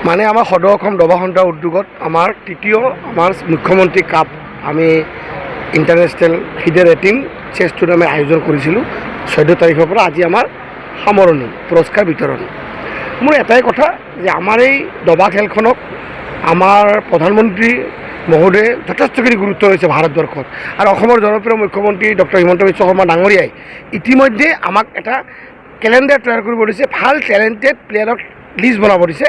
মানে আমাৰ সদৌ অসম দবা সন্থা উদ্যোগত আমাৰ তৃতীয় আমাৰ মুখ্যমন্ত্ৰী কাপ আমি ইণ্টাৰনেশ্যনেল ফিডে ৰেটিং চেছ টুৰ্ণামেণ্ট আয়োজন কৰিছিলোঁ 14 তাৰিখৰ পৰা আজি আমাৰ সামৰণি পুৰস্কাৰ বিতৰণ। মোৰ এটাই কথা যে আমাৰ এই দবা খেলখনক আমাৰ প্ৰধানমন্ত্ৰী মহোদয়ে যথেষ্টখিনি গুৰুত্ব দিছে ভাৰতবৰ্ষত, আৰু অসমৰ জনপ্ৰিয় মুখ্যমন্ত্ৰী ডক্টৰ হিমন্ত বিশ্ব শৰ্মা ডাঙৰীয়াই ইতিমধ্যে আমাক এটা কেলেণ্ডাৰ তৈয়াৰ কৰিব দিছে, ভাল টেলেণ্টেড প্লেয়াৰক লিষ্ট বনাব দিছে।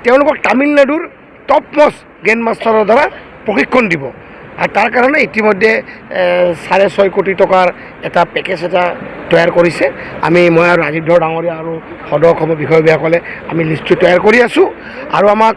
তেওঁলোকক তামিলনাডুৰ টপ মষ্ট গ্ৰেণ্ড মাষ্টাৰৰ দ্বাৰা প্ৰশিক্ষণ দিব, আৰু তাৰ কাৰণে ইতিমধ্যে 6.5 কোটি টকাৰ এটা পেকেজ এটা তৈয়াৰ কৰিছে। মই আৰু ৰাজীৱ ধৰ ডাঙৰীয়া আৰু সদৌ অসমৰ বিষয়ববীয়াসকলে আমি লিষ্টটো তৈয়াৰ কৰি আছোঁ, আৰু আমাক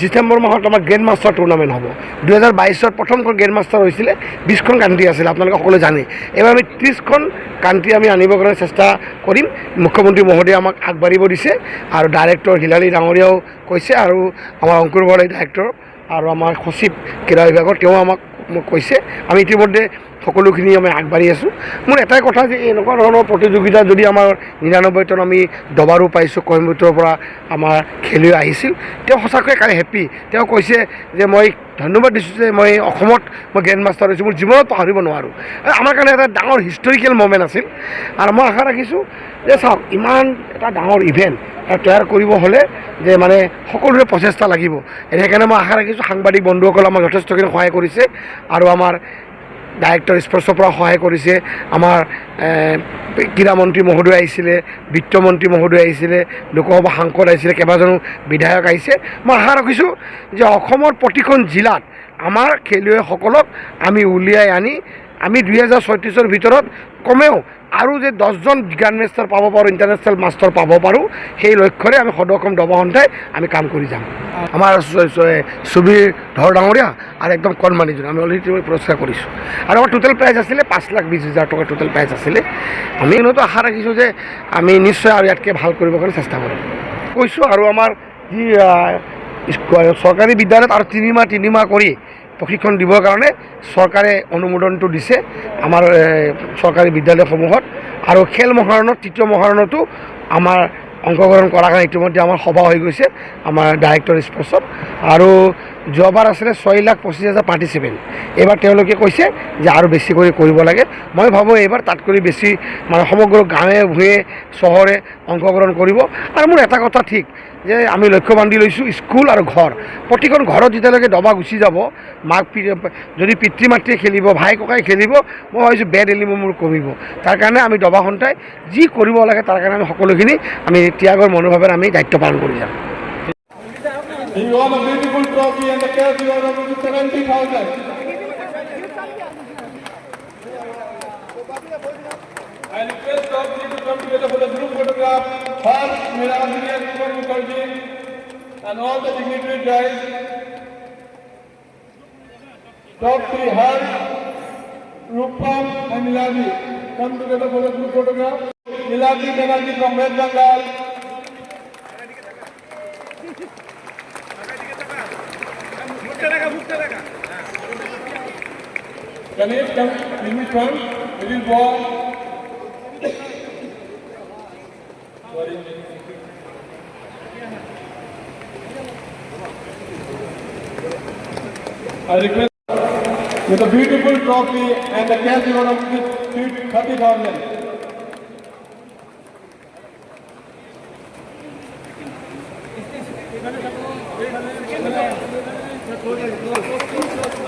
ডিচেম্বৰ মাহত আমাৰ গ্ৰেণ্ড মাষ্টাৰ টুৰ্ণামেণ্ট হ'ব। 2022 প্ৰথমখন গ্ৰেণ্ড মাষ্টাৰ হৈছিলে, 20খন কাণ্ট্ৰি আছিলে, আপোনালোকে সকলোৱে জানে। এইবাৰ আমি 30খন কাণ্ট্ৰি আমি আনিবৰ কাৰণে চেষ্টা কৰিম। মুখ্যমন্ত্ৰী মহোদয়ে আমাক আগবাঢ়িব দিছে, আৰু ডাইৰেক্টৰ হিলালী ডাঙৰীয়াও কৈছে, আৰু আমাৰ অংকুৰ বৰাই ডাইৰেক্টৰ আৰু আমাৰ সচিব ক্ৰীড়া বিভাগৰ তেওঁ আমাক কৈছে। আমি ইতিমধ্যে সকলোখিনি আমি আগবাঢ়ি আছোঁ। মোৰ এটাই কথা যে এনেকুৱা ধৰণৰ প্ৰতিযোগিতা যদি আমাৰ 99 টন আমি দবাৰো পাইছোঁ, কইম্বটুৰৰ পৰা আমাৰ খেলুৱৈ আহিছিল, তেওঁ সঁচাকৈ কালি হেপ্পী। তেওঁ কৈছে যে মই ধন্যবাদ দিছোঁ যে মই অসমত গ্ৰেণ্ড মাষ্টাৰ হৈছোঁ, মোৰ জীৱনত পাহৰিব নোৱাৰোঁ। আমাৰ কাৰণে এটা ডাঙৰ হিষ্টৰিকেল মমেণ্ট আছিল, আৰু মই আশা ৰাখিছোঁ যে চাওক ইমান এটা ডাঙৰ ইভেণ্ট তৈয়াৰ কৰিব হ'লে যে মানে সকলোৰে প্ৰচেষ্টা লাগিব। সেইকাৰণে মই আশা ৰাখিছোঁ সাংবাদিক বন্ধুসকলে আমাক যথেষ্টখিনি সহায় কৰিছে, আৰু আমাৰ ডাইৰেক্টৰ স্পৰ্টছৰ পৰা সহায় কৰিছে। আমাৰ ক্ৰীড়া মন্ত্ৰী মহোদয় আহিছিলে, বিত্তমন্ত্ৰী মহোদয় আহিছিলে, লোকসভা সাংসদ আহিছিলে, কেইবাজনো বিধায়ক আহিছে। মই আশা ৰাখিছোঁ যে অসমৰ প্ৰতিখন জিলাত আমাৰ খেলুৱৈসকলক আমি উলিয়াই আনি আমি 2036ৰ ভিতৰত কমেও আৰু যে 10জন গ্ৰাণ্ড মাষ্টাৰ পাব পাৰোঁ, ইণ্টাৰনেশ্যনেল মাষ্টাৰ পাব পাৰোঁ, সেই লক্ষ্যৰে আমি সদৌ অসম দবা সন্থাই আমি কাম কৰি যাম। আমাৰ সুবীৰ ধৰ ডাঙৰীয়া আৰু একদম কণমানিজন আমি অলৰেডি পুৰস্কাৰ কৰিছোঁ, আৰু আমাৰ টোটেল প্ৰাইজ আছিলে 5,20,000 টকা টোটেল প্ৰাইজ আছিলে। আমি এনেওতো আশা ৰাখিছোঁ যে আমি নিশ্চয় আৰু ইয়াতকৈ ভাল কৰিবৰ কাৰণে চেষ্টা কৰিম কৈছোঁ। আৰু আমাৰ যি চৰকাৰী বিদ্যালয়ত আৰু 3 মাহ কৰি প্ৰশিক্ষণ দিবৰ কাৰণে চৰকাৰে অনুমোদনটো দিছে আমাৰ চৰকাৰী বিদ্যালয়সমূহত, আৰু খেল মহাৰণত 3য় মহাৰণতো আমাৰ অংশগ্ৰহণ কৰাৰ কাৰণে ইতিমধ্যে আমাৰ সভা হৈ গৈছে আমাৰ ডাইৰেক্টৰ স্পৰ্টছত। আৰু যোৱাবাৰ আছিলে 6,25,000 পাৰ্টিচিপেণ্ট, এইবাৰ তেওঁলোকে কৈছে যে আৰু বেছি কৰি কৰিব লাগে। মই ভাবোঁ এইবাৰ তাতকৈ বেছি মানে সমগ্ৰ গাঁৱে ভূঞে চহৰে অংশগ্ৰহণ কৰিব। আৰু মোৰ এটা কথা ঠিক যে আমি লক্ষ্য বান্ধি লৈছোঁ স্কুল আৰু ঘৰ, প্ৰতিখন ঘৰত যেতিয়ালৈকে দবা গুচি যাব, যদি পিতৃ মাতৃয়ে খেলিব, ভাই ককাই খেলিব, মই ভাবিছোঁ বেড এলিমেণ্ট মোৰ কমিব। তাৰ কাৰণে আমি দবা সন্থাই যি কৰিব লাগে তাৰ কাৰণে আমি সকলোখিনি আমি ত্যাগৰ মনোভাৱেৰে আমি দায়িত্ব পালন কৰি যাম। You won a beautiful trophy and the cash you are of 70,000. I request all of you to come together for the group photograph. First, Mera Engineer Kumar Mukherjee and all the dignitary guys. Top 3, Harsh, Rupam and Miladi. Come together for the group photograph. Miladi Banerjee from West Bengal. Ganesh, come in front. It is ball. I request with a beautiful trophy and the cash reward of 30,000.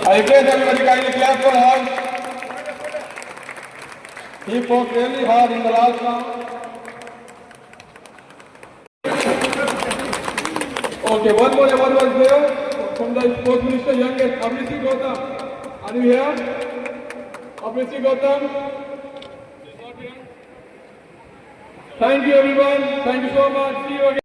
I request everybody kindly clap for her. He fought really hard in the last round. Okay, one more award was there from the Sports Minister, youngest Abhishek Gautam. Are you here? Abhishek Gautam. Thank you everyone. Thank you so much. See you again.